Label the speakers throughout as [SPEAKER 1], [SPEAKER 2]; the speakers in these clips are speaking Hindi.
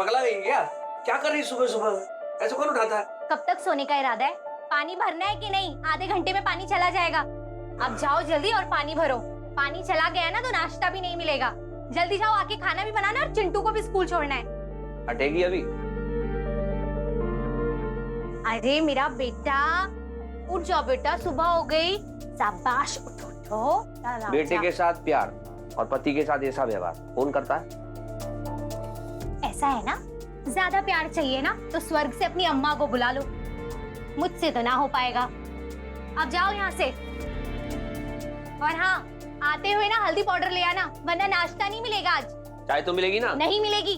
[SPEAKER 1] पगला गई क्या? क्या कर रही सुबह सुबह? ऐसे कौन उठाता है?
[SPEAKER 2] कब तक सोने का इरादा है? पानी भरना है कि नहीं? आधे घंटे में पानी चला जाएगा। अब जाओ जल्दी और पानी भरो। पानी चला गया ना तो नाश्ता भी नहीं मिलेगा। जल्दी जाओ, आके खाना भी बनाना और चिंटू को भी स्कूल छोड़ना है।
[SPEAKER 1] हटेगी अभी?
[SPEAKER 2] अरे मेरा बेटा, उठ जाओ बेटा, सुबह हो गई। शाबाश, उठो उठो।
[SPEAKER 1] बेटे के साथ प्यार और पति के साथ ऐसा व्यवहार कौन करता है?
[SPEAKER 2] ऐसा है ना, ज्यादा प्यार चाहिए ना तो स्वर्ग से अपनी अम्मा को बुला लो। मुझसे तो ना हो पाएगा। अब जाओ यहाँ से। और हाँ, आते हुए ना हल्दी पाउडर ले आना, वरना नाश्ता नहीं मिलेगा आज।
[SPEAKER 1] चाय तो मिलेगी ना?
[SPEAKER 2] नहीं मिलेगी।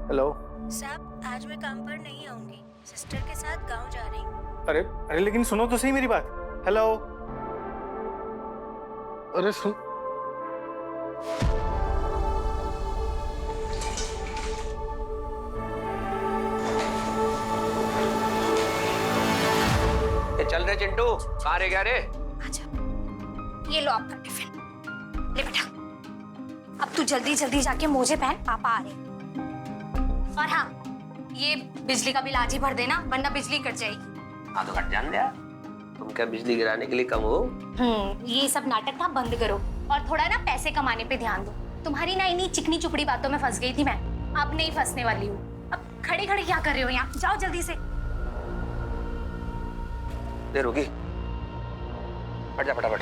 [SPEAKER 3] हेलो
[SPEAKER 4] साहब, आज मैं काम पर नहीं आऊंगी, सिस्टर के साथ गांव जा रही हूँ।
[SPEAKER 3] अरे अरे लेकिन सुनो तो सही मेरी बात। हेलो अरे सुन।
[SPEAKER 1] चल रहे चिंटू, कहाँ रह गया रे?
[SPEAKER 2] अच्छा, ये लो आपका टिफिन। ले बेटा, अब तू जल्दी जल्दी जाके मोजे पहन, पापा आ रहे। और हाँ, ये बिजली का बिल आज ही भर देना, वरना बिजली कट जाएगी।
[SPEAKER 1] हाँ तो कट जान दिया। तुम क्या बिजली गिराने के लिए कम हो?
[SPEAKER 2] ये सब नाटक ना बंद करो और थोड़ा ना पैसे कमाने पे ध्यान दो। तुम्हारी ना इन्हीं चिकनी चुपड़ी बातों में फंस गई थी मैं, अब नहीं फंसने वाली हूँ। अब खड़े खड़े क्या कर रहे हो यहाँ? जाओ जल्दी से।
[SPEAKER 1] देर होगी, हट जा फटाफट।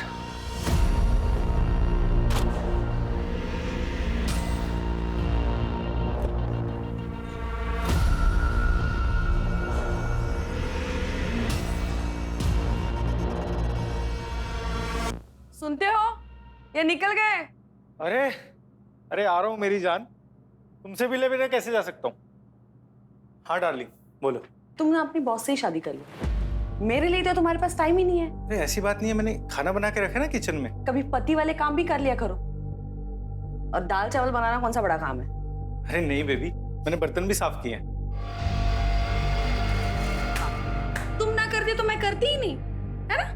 [SPEAKER 5] सुनते हो? ये निकल गए।
[SPEAKER 3] अरे अरे आ रहा हूँ मेरी जान, तुमसे भी ले बिना कैसे जा सकता हूँ? हाँ डार्लिंग बोलो।
[SPEAKER 5] तुमने अपनी बॉस से ही शादी कर ली, मेरे लिए तो तुम्हारे पास टाइम ही नहीं है।
[SPEAKER 3] अरे ऐसी बात नहीं है, मैंने खाना बना के रखा ना किचन में।
[SPEAKER 5] कभी पति वाले काम भी कर लिया करो। और दाल चावल बनाना कौन सा बड़ा काम है?
[SPEAKER 3] अरे नहीं बेबी, मैंने बर्तन भी साफ किए हैं।
[SPEAKER 5] तुम ना करती तो मैं करती ही नहीं, है ना?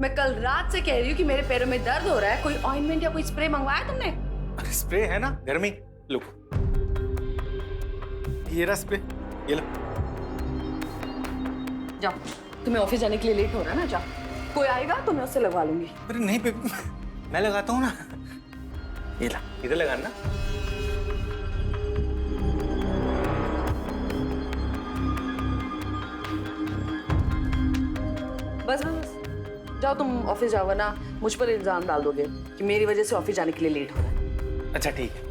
[SPEAKER 5] मैं कल रात से कह रही हूँ कि मेरे पैरों में दर्द हो रहा है, कोई ऑइंटमेंट या कोई स्प्रे मंगवाया तुमने?
[SPEAKER 3] अरे स्प्रे है ना घर में, लो ये रहा स्प्रे, ये लो।
[SPEAKER 5] जाओ, तुम्हें ऑफिस जाने के लिए लेट हो रहा है ना, जाओ। कोई आएगा तो मैं उससे लगवा लूंगी।
[SPEAKER 3] अरे नहीं बेबी, मैं लगाता हूँ ना, ये ला, इधर लगाना।
[SPEAKER 5] बस बस, जाओ तुम ऑफिस जाओ, वरना मुझ पर इल्जाम डाल दोगे कि मेरी वजह से ऑफिस जाने के लिए लेट हो रहा है।
[SPEAKER 3] अच्छा ठीक है।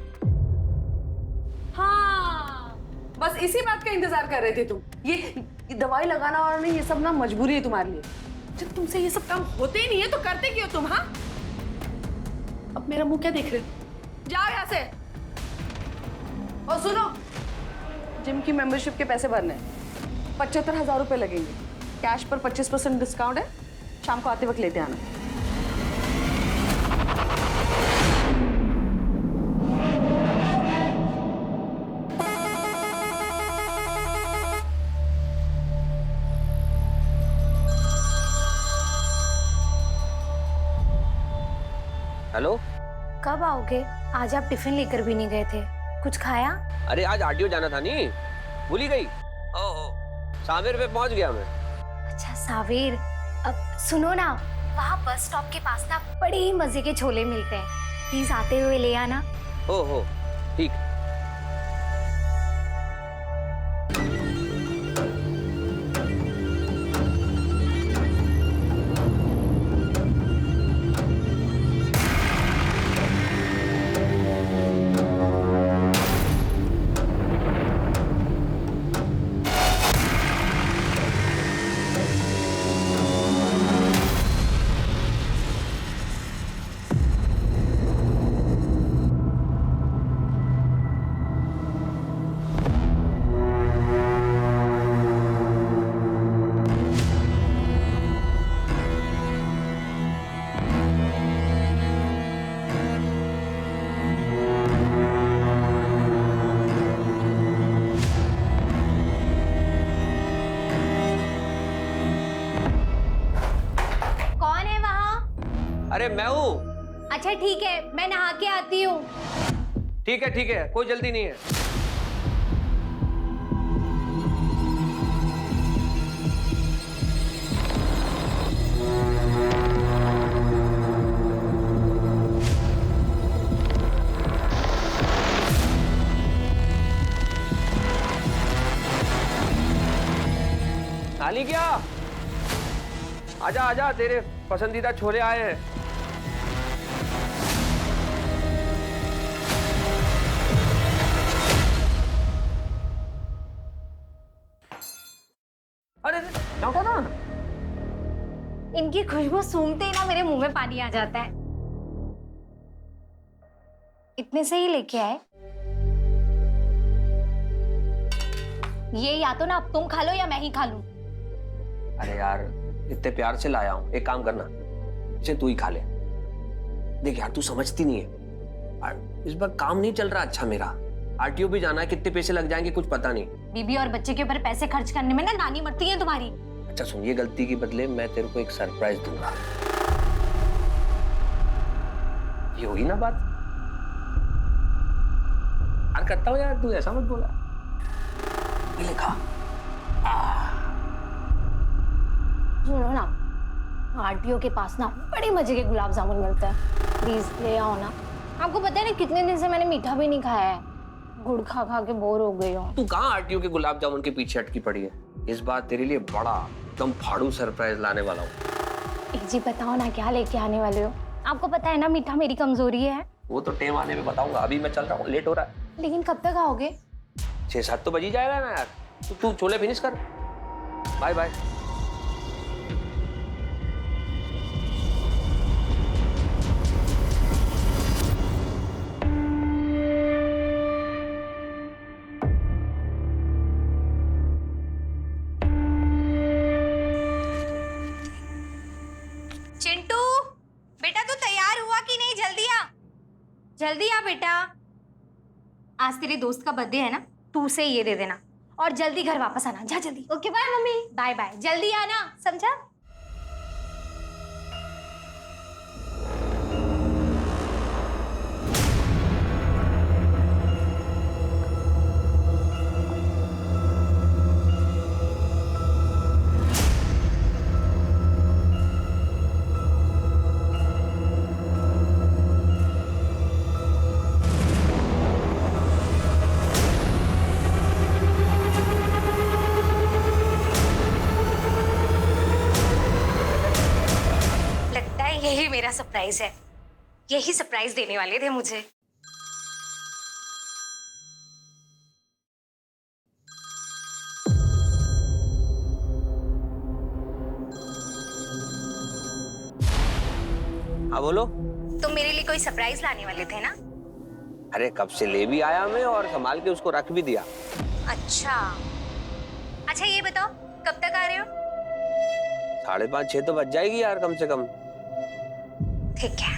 [SPEAKER 5] हाँ, बस इसी बात का इंतजार कर रहे थे तुम। ये दवाई लगाना और नहीं, ये सब ना मजबूरी है तुम्हारे लिए। जब तुमसे ये सब काम होते ही नहीं है तो करते क्यों तुम? हाँ, अब मेरा मुंह क्या देख रहे हो? जाओ यहाँ से। और सुनो, जिम की मेंबरशिप के पैसे भरने हैं, 75,000 रुपए लगेंगे। कैश पर 25% डिस्काउंट है, शाम को आते वक्त लेते आना।
[SPEAKER 1] हेलो,
[SPEAKER 2] कब आओगे? आज आप टिफिन लेकर भी नहीं गए थे, कुछ खाया?
[SPEAKER 1] अरे आज आरटीओ जाना था नहीं, भूल ही गई। ओहो, सावेर पे पहुंच गया मैं।
[SPEAKER 2] अच्छा सावेर, अब सुनो ना, वहाँ बस स्टॉप के पास ना बड़े ही मजे के छोले मिलते हैं, प्लीज आते हुए ले आना।
[SPEAKER 1] ओहो ठीक। अरे मैं हूँ।
[SPEAKER 2] अच्छा ठीक है, मैं नहा के आती हूँ।
[SPEAKER 1] ठीक है, कोई जल्दी नहीं है। खाली क्या? आजा आजा, तेरे पसंदीदा छोले आए हैं। अरे क्या उठा ना?
[SPEAKER 2] इनकी खुशबू सूंघते ही ना मेरे मुंह में पानी आ जाता है। इतने से ही लेके आए। ये या तो ना अब तुम खा लो या मैं ही खा लूं।
[SPEAKER 1] अरे यार, इतने प्यार से लाया हूं, एक काम करना, इसे तू ही खा ले। देख यार, तू समझती नहीं है, इस बार काम नहीं चल रहा अच्छा मेरा। आरटीओ भी जाना है, कितने पैसे लग जाएंगे कुछ पता नहीं।
[SPEAKER 2] बीबी और बच्चे के ऊपर पैसे खर्च करने में ना नानी मरती है तुम्हारी।
[SPEAKER 1] अच्छा सुन, ये गलती के बदले मैं तेरे को एक सरप्राइज दूंगा। ये होगी ना बात? यार करता हूँ यार, तू ऐसा मत बोला। ये लिखा।
[SPEAKER 2] सुनो ना, आरटीओ के पास ना बड़े मजे के गुलाब जामुन मिलते हैं, प्लीज ले आओ ना। आपको पता है ना कितने दिन से मैंने मीठा भी नहीं खाया है, गुड़ खा खा के बोर हो गई हूँ।
[SPEAKER 1] तू कहाँ आरटीओ के गुलाब जामुन के पीछे अटकी पड़ी है? इस बार तेरे लिए बड़ा एकदम फाड़ू सरप्राइज लाने वाला हूँ।
[SPEAKER 2] जी बताओ ना, क्या लेके आने वाले हो? आपको पता है ना मीठा मेरी कमजोरी है।
[SPEAKER 1] वो तो टेम आने में बताऊंगा, अभी मैं चल रहा हूँ, लेट हो रहा है।
[SPEAKER 2] लेकिन कब तक आओगे?
[SPEAKER 1] 6-7 तो बज ही जाएगा ना यार। तू छोले फिनिश कर। Bye bye.
[SPEAKER 2] चिंटू बेटा, तू तैयार हुआ कि नहीं? जल्दी आ, जल्दी आ बेटा। आज तेरे दोस्त का बर्थडे है ना, तू उसे ये दे देना और जल्दी घर वापस आना। जा जल्दी। Okay bye mummy. Bye bye, जल्दी आना, समझा? यही मेरा सरप्राइज है, यही सरप्राइज देने वाले थे मुझे।
[SPEAKER 1] हाँ बोलो।
[SPEAKER 2] तुम मेरे लिए कोई सरप्राइज लाने वाले थे ना?
[SPEAKER 1] अरे कब से ले भी आया मैं और संभाल के उसको रख भी दिया।
[SPEAKER 2] अच्छा ये बताओ कब तक आ रहे हो?
[SPEAKER 1] 5:30-6 तो बज जाएगी यार कम से कम।
[SPEAKER 2] ठीक है।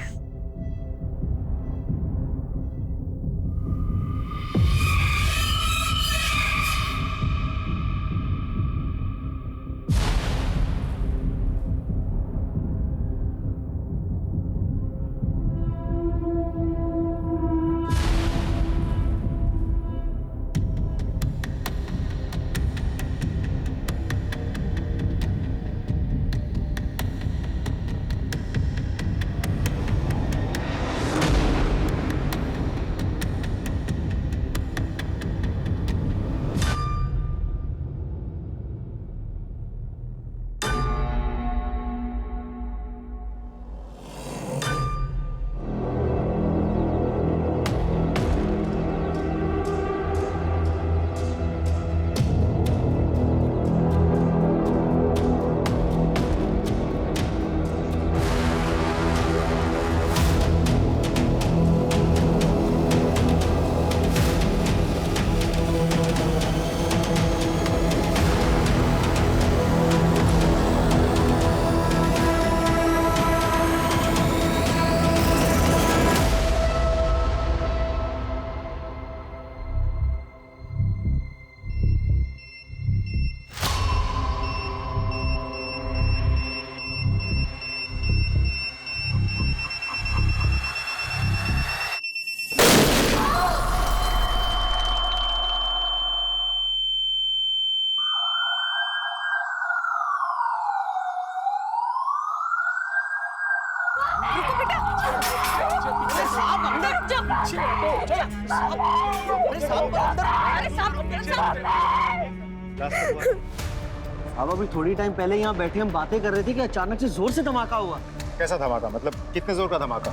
[SPEAKER 6] अब अभी थोड़ी टाइम पहले यहाँ बैठे हम बातें कर रहे थे कि अचानक से जोर से धमाका हुआ।
[SPEAKER 3] कैसा धमाका? मतलब कितने जोर का धमाका?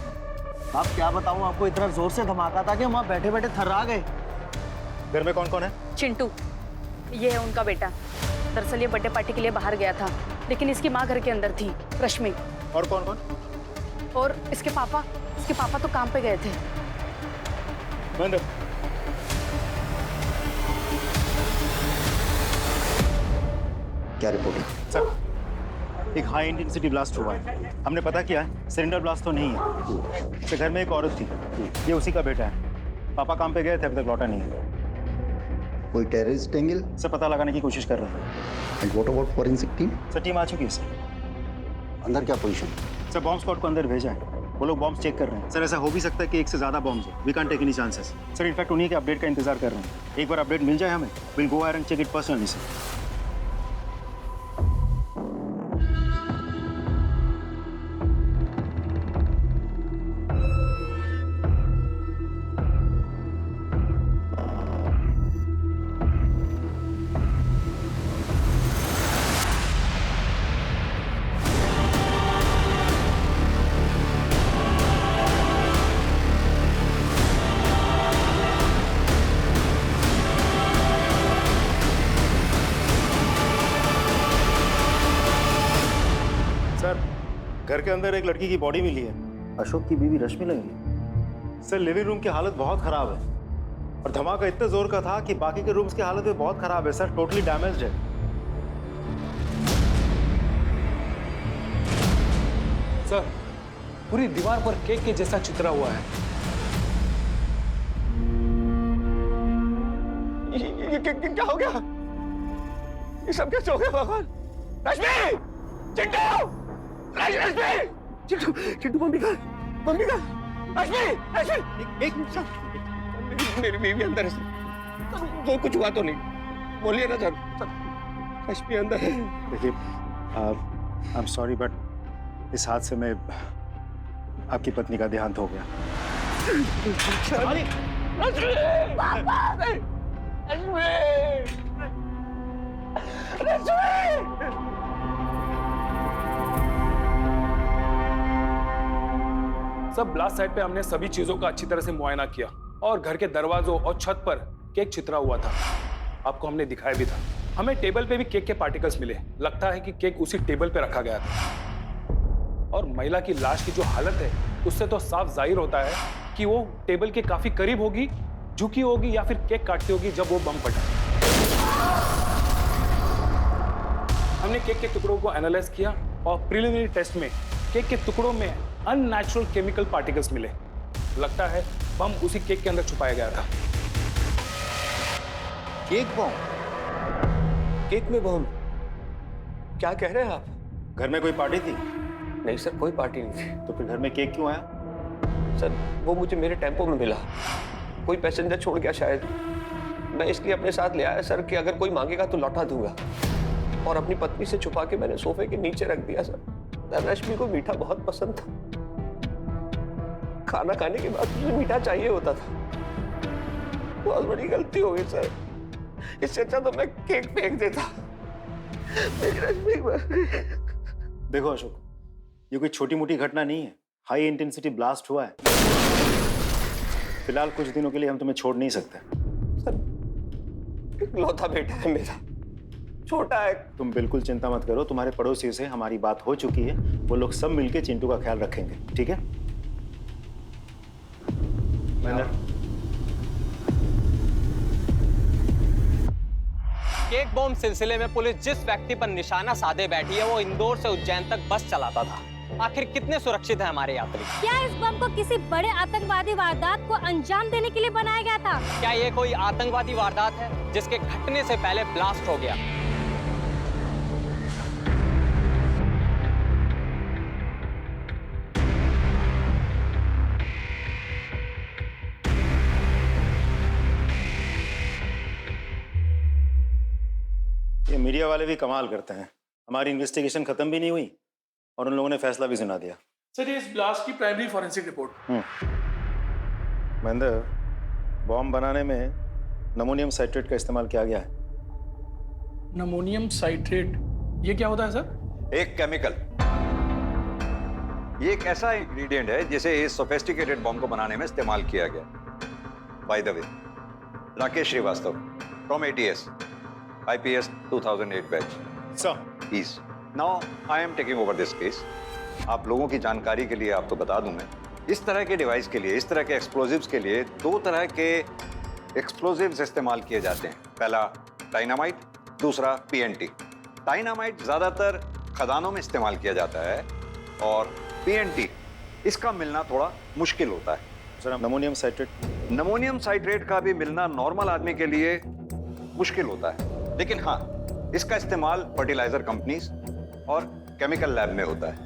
[SPEAKER 6] अब क्या बताऊँ आपको, इतना जोर से धमाका था कि हम वहाँ बैठे बैठे थर्रा गए।
[SPEAKER 3] घर में कौन कौन है?
[SPEAKER 5] चिंटू, ये है उनका बेटा। दरअसल ये बर्थडे पार्टी के लिए बाहर गया था, लेकिन इसकी माँ घर के अंदर थी, रश्मि।
[SPEAKER 3] और कौन कौन?
[SPEAKER 5] और इसके पापा तो काम पे गए थे।
[SPEAKER 3] महेंद्र,
[SPEAKER 7] क्या रिपोर्ट है?
[SPEAKER 3] सर, एक हाई इंटेंसिटी ब्लास्ट हुआ है। हमने पता किया है, सिलेंडर ब्लास्ट तो नहीं है। इसके घर में एक औरत थी, ये उसी का बेटा है। पापा काम पे गए थे, अभी तक लौटा नहीं है।
[SPEAKER 7] कोई टेररिस्ट एंगल?
[SPEAKER 3] सर, पता लगाने की कोशिश कर रहे हैं।
[SPEAKER 7] And what about forensic team?
[SPEAKER 3] Sir, team आ चुकी है सर।
[SPEAKER 7] अंदर क्या पोजीशन?
[SPEAKER 3] सर, बॉम्ब स्क्वाड को अंदर भेजा है, वो लोग बॉम्ब चेक कर रहे हैं। सर, ऐसा हो भी सकता है कि एक से ज्यादा बॉम्ब्स हो। We can't take any chances. Sir, in fact उन्हीं के अपडेट का इंतजार कर रहे हैं। एक बार अपडेट मिल जाए हमें, will go and check it personally sir. Sir, घर के अंदर एक लड़की की बॉडी मिली है।
[SPEAKER 6] अशोक की बीवी रश्मि लगी।
[SPEAKER 3] सर, लिविंग रूम की हालत बहुत खराब है और धमाका इतने जोर का था कि बाकी के रूम्स की हालत भी बहुत खराब है सर, टोटली डैमेज्ड है।
[SPEAKER 8] सर, पूरी दीवार पर केक के जैसा चित्रा हुआ है।
[SPEAKER 1] क्या हो गया? ये सब कैसे हो गया भगवान? रश्मि! चिंटू! रश्मि! चिंटू मम्मी का रश्मि! एक मिनट, मेरी बीवी अंदर है सर। वो कुछ हुआ तो नहीं? बोलिए ना सर। रश्मि अंदर है।
[SPEAKER 3] देखिए, आई एम सॉरी बट इस हादसे में आपकी पत्नी का देहांत हो गया।
[SPEAKER 8] सब ब्लास्ट साइट पे हमने सभी चीजों का अच्छी तरह से मुआयना किया और घर के दरवाजों और छत पर केक चित्रा हुआ था। आपको हमने दिखाया भी था। हमें टेबल पे भी केक के पार्टिकल्स मिले। लगता है कि केक उसी टेबल पे रखा गया था। और महिला की लाश की जो हालत है, उससे तो साफ जाहिर होता है कि वो टेबल के काफी करीब होगी, झुकी होगी या फिर केक काटती होगी जब वो बम फटा। हमने केक के टुकड़ों को एनालाइज किया और प्रिलिमिनरी टेस्ट में केक के टुकड़ों में अननेचुरल केमिकल पार्टिकल्स मिले। लगता है बम उसी केक के अंदर छुपाया गया था।
[SPEAKER 1] केक बम? केक में बम? क्या कह रहे हैं आप?
[SPEAKER 3] घर में कोई पार्टी थी?
[SPEAKER 1] नहीं सर, कोई पार्टी नहीं थी।
[SPEAKER 3] तो फिर घर में केक क्यों आया?
[SPEAKER 1] सर, वो मुझे मेरे टेम्पो में मिला। कोई पैसेंजर छोड़ गया शायद। मैं इसलिए अपने साथ ले आया सर कि अगर कोई मांगेगा तो लौटा दूंगा। और अपनी पत्नी से छुपा के मैंने सोफे के नीचे रख दिया सर। रश्मि को मीठा बहुत पसंद था। खाना खाने के बाद मुझे मीठा चाहिए होता था। बहुत बड़ी गलती हो गई सर। इससे अच्छा तो मैं केक फेंक देता। मेरी रश्मि।
[SPEAKER 3] देखो अशोक, ये कोई छोटी मोटी घटना नहीं है। हाई इंटेंसिटी ब्लास्ट हुआ है। फिलहाल कुछ दिनों के लिए हम तुम्हें छोड़ नहीं सकते।
[SPEAKER 1] सर, इकलौता बेटा है मेरा, छोटा है।
[SPEAKER 3] तुम बिल्कुल चिंता मत करो, तुम्हारे पड़ोसी से हमारी बात हो चुकी है। वो लोग सब मिलके चिंटू का ख्याल रखेंगे, ठीक है?
[SPEAKER 9] केक बॉम्ब सिलसिले में पुलिस जिस व्यक्ति पर निशाना साधे बैठी है वो इंदौर से उज्जैन तक बस चलाता था। आखिर कितने सुरक्षित है हमारे यात्री?
[SPEAKER 2] क्या इस बम को किसी बड़े आतंकवादी वारदात को अंजाम देने के लिए बनाया गया था?
[SPEAKER 9] क्या ये कोई आतंकवादी वारदात है जिसके घटने से पहले ब्लास्ट हो गया?
[SPEAKER 3] ये मीडिया वाले भी कमाल करते हैं। हमारी इन्वेस्टिगेशन खत्म भी नहीं हुई और उन लोगों ने फैसला भी सुना दिया।
[SPEAKER 8] सर ये इस ब्लास्ट की primary forensic report.
[SPEAKER 3] Mahendra, bomb बनाने में नमोनियम साइट्रेट का इस्तेमाल किया गया है।
[SPEAKER 8] नमोनियम साइट्रेट, ये क्या होता है सर?
[SPEAKER 10] एक केमिकल, ये एक ऐसा इंग्रेडिएंट है जिसे इस सोफिस्टिकेटेड बॉम्ब को बनाने में इस्तेमाल किया गया। By the way, Rakesh Shrivastava from ATS, IPS 2008 batch.
[SPEAKER 3] Sir,
[SPEAKER 10] please now I am taking over this case. आप लोगों की जानकारी के लिए आपको बता दूं मैं, इस तरह के डिवाइस के लिए, इस तरह के एक्सप्लोजिव्स के लिए 2 तरह के एक्सप्लोजिव्स इस्तेमाल किए जाते हैं। पहला डायनामाइट, दूसरा PNT। डायनामाइट ज्यादातर खदानों में इस्तेमाल किया जाता है और PNT इसका मिलना थोड़ा मुश्किल होता है।
[SPEAKER 3] Sir, ammonium citrate?
[SPEAKER 10] Ammonium citrate का भी मिलना नॉर्मल आदमी के लिए मुश्किल होता है, लेकिन हाँ, इसका इस्तेमाल फर्टिलाइजर कंपनीज और केमिकल लैब में होता है।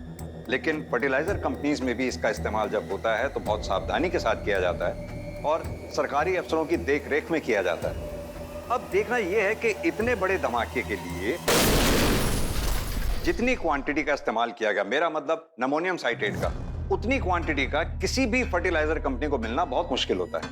[SPEAKER 10] लेकिन फर्टिलाइजर कंपनीज में भी इसका इस्तेमाल जब होता है तो बहुत सावधानी के साथ किया जाता है और सरकारी अफसरों की देख रेख में किया जाता है। अब देखना यह है कि इतने बड़े धमाके के लिए जितनी क्वांटिटी का इस्तेमाल किया गया, मेरा मतलब नमोनियम साइट्रेट का, उतनी क्वांटिटी का किसी भी फर्टिलाइजर कंपनी को मिलना बहुत मुश्किल होता है।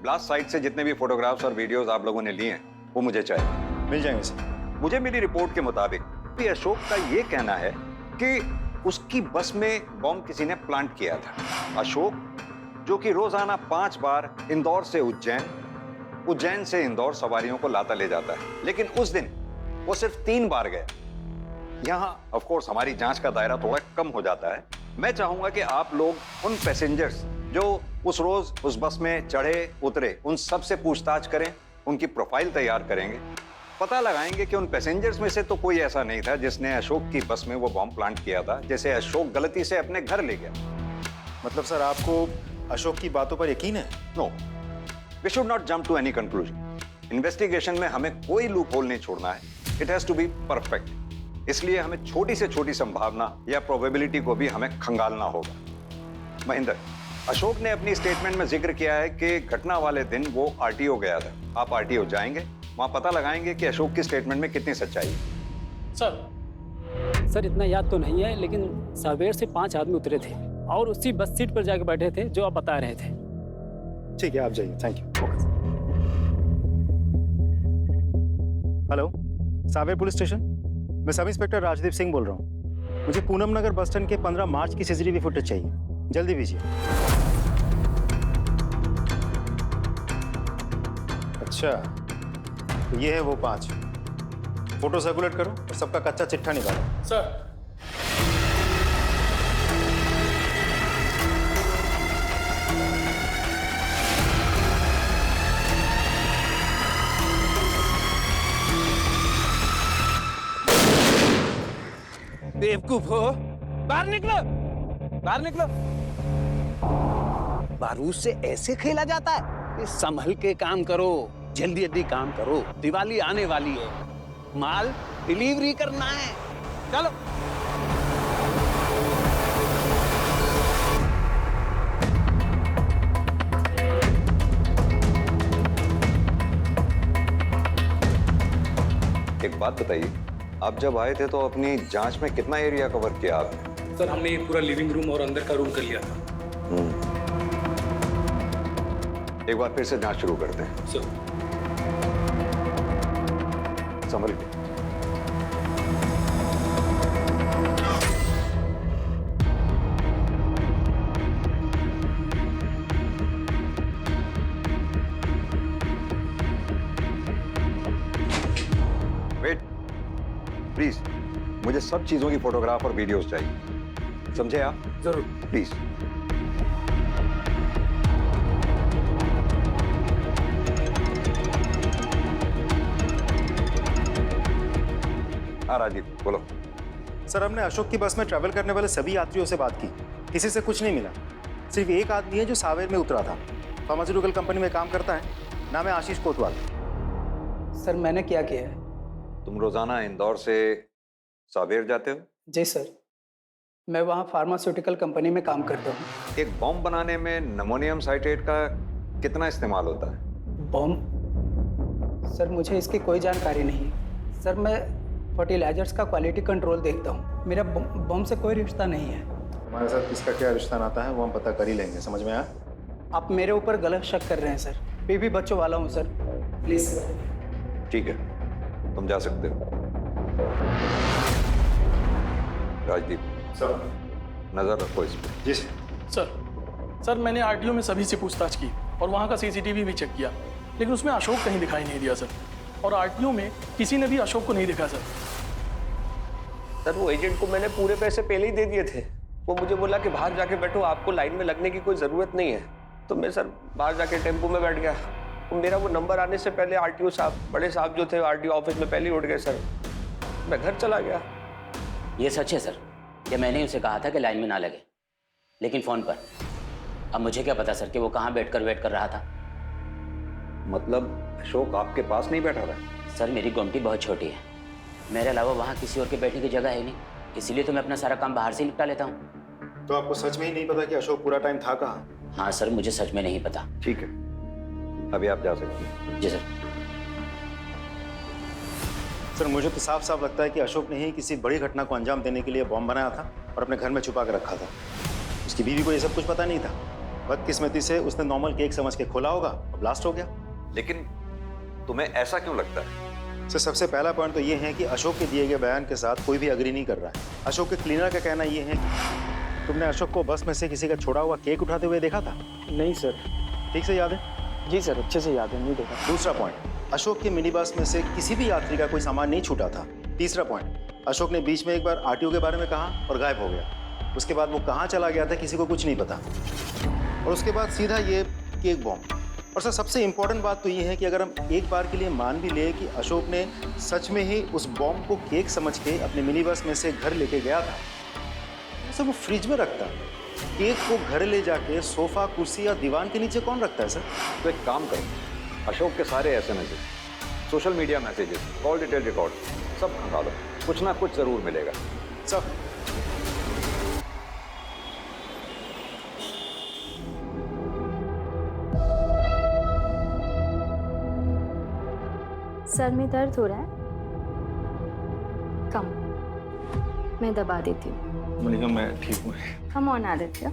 [SPEAKER 10] ब्लास्ट साइट से जितने भी फोटोग्राफ्स और वीडियोस आप लोगों ने लिए हैं वो मुझे चाहिए।
[SPEAKER 3] मिल जाएंगे सर।
[SPEAKER 10] मुझे मिली रिपोर्ट के मुताबिक कि अशोक का यह कहना है कि उसकी बस में बॉम्ब किसी ने प्लांट किया था। अशोक, जो कि रोजाना 5 बार इंदौर से उज्जैन, उज्जैन से इंदौर सवारियों को लाता ले जाता है, लेकिन उस दिन वो सिर्फ 3 बार गए। यहां ऑफ कोर्स हमारी जांच का दायरा थोड़ा कम हो जाता है। मैं चाहूंगा कि आप लोग उन पैसेंजर्स जो उस रोज उस बस में चढ़े उतरे, उन सब से पूछताछ करें, उनकी प्रोफाइल तैयार करेंगे, पता लगाएंगे कि उन पैसेंजर्स में से तो कोई ऐसा नहीं था जिसने अशोक की बस में वो बॉम्ब प्लांट किया था, जैसे अशोक गलती से अपने घर ले गया।
[SPEAKER 3] मतलब सर, आपको अशोक की बातों पर यकीन है?
[SPEAKER 10] No, we should not jump to any conclusion. Investigation में हमें कोई लूप होल नहीं छोड़ना है। It has to be perfect. इसलिए हमें छोटी से छोटी संभावना या प्रोबेबिलिटी को भी हमें खंगालना होगा। महेंद्र, अशोक ने अपनी स्टेटमेंट में जिक्र किया है कि घटना वाले दिन वो RTO गया था। आप RTO जाएंगे, वहां पता लगाएंगे कि अशोक की स्टेटमेंट में कितनी सच्चाई है।
[SPEAKER 11] सर इतना याद तो नहीं है, लेकिन सावेर से 5 आदमी उतरे थे और उसी बस सीट पर जाके बैठे थे जो आप बता रहे थे।
[SPEAKER 3] ठीक है, आप जाइए। Thank you. Hello, Sanwer police station. मैं सब इंस्पेक्टर राजदीप सिंह बोल रहा हूँ। मुझे पूनम नगर बस स्टैंड के 15 मार्च की CCTV फुटेज चाहिए, जल्दी भेजिए। अच्छा, तो ये है वो 5। फोटो सर्कुलेट करो और सबका कच्चा चिट्ठा निकालो।
[SPEAKER 8] सर,
[SPEAKER 12] बेवकूफ हो, बाहर निकलो, बाहर निकलो। बारूद से ऐसे खेला जाता है? संभल के काम करो, जल्दी जल्दी काम करो, दिवाली आने वाली है, माल डिलीवरी करना है। चलो।
[SPEAKER 10] एक बात बताइए, आप जब आए थे तो अपनी जांच में कितना एरिया कवर किया आपने?
[SPEAKER 8] सर हमने ये पूरा लिविंग रूम और अंदर का रूम कर लिया था।
[SPEAKER 10] एक बार फिर से जांच शुरू करते हैं।
[SPEAKER 8] सर,
[SPEAKER 10] संभल के। वेट प्लीज, मुझे सब चीजों की फोटोग्राफ और वीडियोस चाहिए, समझे आप?
[SPEAKER 8] जरूर।
[SPEAKER 10] प्लीज। हाँ राजीव, बोलो।
[SPEAKER 3] सर, हमने अशोक की बस में ट्रैवल करने वाले सभी यात्रियों से बात की, किसी से कुछ नहीं मिला। सिर्फ एक आदमी है जो सावेर में उतरा था, फार्मास्यूटिकल कंपनी में काम करता है, नाम है आशीष कोतवाल।
[SPEAKER 11] सर मैंने क्या किया है?
[SPEAKER 10] तुम रोजाना इंदौर से सावेर जाते हो?
[SPEAKER 11] जी सर, मैं वहाँ फार्मास्यूटिकल कंपनी में काम करता हूँ।
[SPEAKER 10] एक बॉम्ब बनाने में नमोनियम साइट्रेट का कितना इस्तेमाल होता है?
[SPEAKER 11] बॉम्ब? सर मुझे इसकी कोई जानकारी नहीं। सर मैं फर्टिलाइजर्स का क्वालिटी कंट्रोल देखता हूँ, मेरा बॉम्ब से कोई रिश्ता नहीं है।
[SPEAKER 3] हमारे साथ किसका क्या रिश्ता नाता है वो हम पता कर ही लेंगे, समझ में आया?
[SPEAKER 6] आप मेरे ऊपर गलत शक कर रहे हैं सर। मैं भी बच्चों वाला हूँ सर, प्लीज सर।
[SPEAKER 10] ठीक है, तुम जा सकते हो। राजदीप
[SPEAKER 8] सर।
[SPEAKER 10] नजर रखो इस पर।
[SPEAKER 3] जी सर।
[SPEAKER 8] सर मैंने आरटीओ में सभी से पूछताछ की और वहाँ का सीसीटीवी भी चेक किया, लेकिन उसमें अशोक कहीं दिखाई नहीं दिया सर। और आरटीओ में किसी ने भी अशोक को नहीं देखा सर।
[SPEAKER 1] सर वो एजेंट को मैंने पूरे पैसे पहले ही दे दिए थे। वो मुझे बोला कि बाहर जाके बैठो, आपको लाइन में लगने की कोई ज़रूरत नहीं है। तो मैं सर बाहर जाके टेम्पो में बैठ गया। तो मेरा वो नंबर आने से पहले आरटीओ साहब, बड़े साहब जो थे आरटीओ ऑफिस में पहले ही उठ गए सर। मैं घर चला गया।
[SPEAKER 13] ये सच है सर, ये मैंने उसे कहा था कि लाइन में ना लगे, लेकिन फ़ोन पर। अब मुझे क्या पता सर कि वो कहाँ बैठकर वेट कर रहा था।
[SPEAKER 10] मतलब अशोक आपके पास नहीं बैठा था?
[SPEAKER 13] सर मेरी गुमटी बहुत छोटी है, मेरे अलावा वहाँ किसी और के बैठने की जगह है नहीं, इसीलिए तो मैं अपना सारा काम बाहर से निपटा लेता हूँ।
[SPEAKER 3] तो आपको सच में ही नहीं पता कि अशोक पूरा टाइम था कहाँ?
[SPEAKER 13] हाँ सर, मुझे सच में नहीं पता।
[SPEAKER 10] ठीक है, अभी आप जा सकते हैं।
[SPEAKER 13] जी सर।
[SPEAKER 3] सर मुझे तो साफ साफ लगता है कि अशोक ने ही किसी बड़ी घटना को अंजाम देने के लिए बॉम्ब बनाया था और अपने घर में छुपा कर रखा था। उसकी बीवी को ये सब कुछ पता नहीं था। बदकिस्मती से उसने नॉर्मल केक समझ के खोला होगा और ब्लास्ट हो गया।
[SPEAKER 10] लेकिन तुम्हें ऐसा क्यों लगता है?
[SPEAKER 3] सर सबसे पहला पॉइंट तो ये है कि अशोक के दिए गए बयान के साथ कोई भी अग्री नहीं कर रहा है। अशोक के क्लीनर का कहना ये है कि तुमने अशोक को बस में से किसी का छोड़ा हुआ केक उठाते हुए देखा था?
[SPEAKER 6] नहीं सर।
[SPEAKER 3] ठीक से याद है?
[SPEAKER 6] जी सर, अच्छे से याद है, नहीं देखा।
[SPEAKER 3] दूसरा पॉइंट, अशोक के मिनी बस में से किसी भी यात्री का कोई सामान नहीं छूटा था। तीसरा पॉइंट, अशोक ने बीच में एक बार आरटीओ के बारे में कहा और गायब हो गया। उसके बाद वो कहाँ चला गया था किसी को कुछ नहीं पता। और उसके बाद सीधा ये केक बॉम्ब। और सर सबसे इम्पोर्टेंट बात तो ये है कि अगर हम एक बार के लिए मान भी ले कि अशोक ने सच में ही उस बॉम्ब को केक समझ के अपने मिनी बस में से घर लेके गया था, तो सर वो फ्रिज में रखता। केक को घर ले जाके सोफा, कुर्सी या दीवान के नीचे कौन रखता है सर?
[SPEAKER 10] तो एक काम करो, अशोक के सारे SMS, social media messages, call detail record सब खंगालो, कुछ ना कुछ जरूर मिलेगा।
[SPEAKER 3] सब।
[SPEAKER 4] सर में दर्द हो रहा है? कम, मैं दबा देती हूँ।
[SPEAKER 3] मलिका मैं ठीक हूँ।
[SPEAKER 4] Come on Aditya.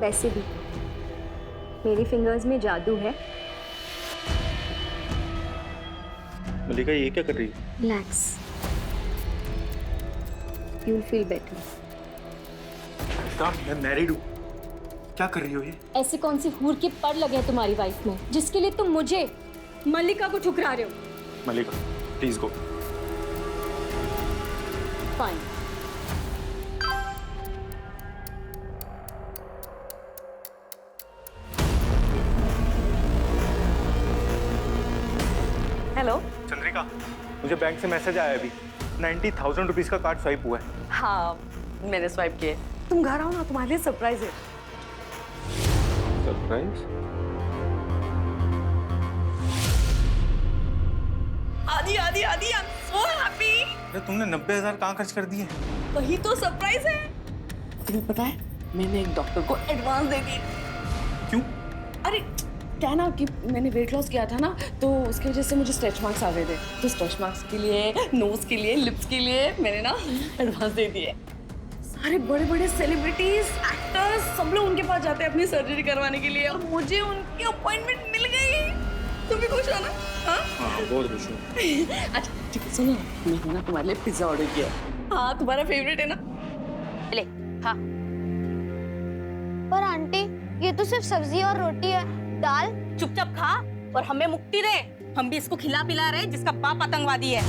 [SPEAKER 4] वैसे भी मेरी फिंगर्स में जादू है।
[SPEAKER 3] मलिका ये क्या कर रही है?
[SPEAKER 4] Relax, you will feel better.
[SPEAKER 3] मैं मैरिड हूँ, क्या कर रही हो ये?
[SPEAKER 4] ऐसे कौन सी हूर के पर लगे हैं तुम्हारी वाइफ में जिसके लिए तुम मुझे, मल्लिका को ठुकरा रहे हो?
[SPEAKER 3] Mallika please go.
[SPEAKER 4] Fine.
[SPEAKER 5] Hello
[SPEAKER 3] Chandrika, मुझे बैंक से मैसेज आया अभी, 90,000 रुपीज का कार्ड स्वाइप हुआ है।
[SPEAKER 5] हाँ मैंने स्वाइप किए। तुम घर आओ ना, तुम्हारे लिए सरप्राइज है।
[SPEAKER 3] सरप्राइज?
[SPEAKER 5] आदि आदि आदि, आई एम सो हैप्पी।
[SPEAKER 3] अरे तुमने 90,000 कहाँ खर्च कर दिए?
[SPEAKER 5] वही तो सरप्राइज है। तुम्हें पता है मैंने एक डॉक्टर को एडवांस दे दी।
[SPEAKER 3] क्यों?
[SPEAKER 5] अरे क्या ना कि मैंने वेट लॉस किया था ना, तो उसकी वजह से मुझे स्ट्रेच मार्क्स आ गए थे। तो स्ट्रेच मार्क्स के लिए, नोज के लिए, लिप्स के लिए मैंने ना एडवांस दे दिए। सारे बड़े बड़े सेलिब्रिटीज, एक्टर्स, सब लोग उनके पास जाते हैं अपनी सर्जरी करवाने के लिए, और मुझे उनकी अपॉइंटमेंट मिल गई। तुम भी खुश हो ना? हाँ
[SPEAKER 3] बहुत खुश हूँ।
[SPEAKER 5] अच्छा ठीक है, सुनो, मैंने ना तुम्हारे लिए पिज्जा ऑर्डर किया। हाँ तुम्हारा फेवरेट है ना?
[SPEAKER 2] ले हाँ। पर आंटी ये तो सिर्फ सब्जी और रोटी है, दाल।
[SPEAKER 5] चुपचाप खा और हमें मुक्ति दे। हम भी इसको खिला पिला रहे जिसका बाप आतंकवादी है।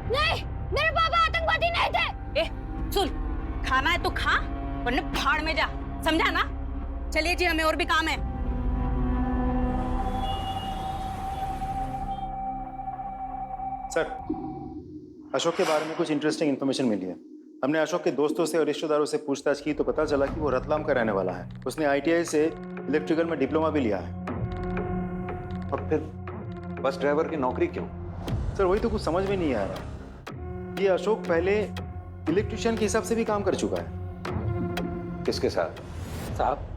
[SPEAKER 2] नहीं, मेरे पापा आतंकवादी नहीं थे।
[SPEAKER 5] ए सुन, खाना है तो खा वरना भाड़ में जा, समझा ना? चलिए जी, हमें और भी काम है।
[SPEAKER 3] सर, अशोक के बारे में कुछ इंटरेस्टिंग इन्फॉर्मेशन मिली है। हमने अशोक के दोस्तों से और रिश्तेदारों से पूछताछ की तो पता चला कि वो रतलाम का रहने वाला है। उसने ITI से इलेक्ट्रिकल में डिप्लोमा भी लिया है।
[SPEAKER 10] और फिर बस ड्राइवर की नौकरी क्यों?
[SPEAKER 3] सर वही तो कुछ समझ में नहीं आ रहा। ये अशोक पहले इलेक्ट्रिशियन के हिसाब से भी काम कर चुका है।
[SPEAKER 10] किसके साथ?
[SPEAKER 6] साहब,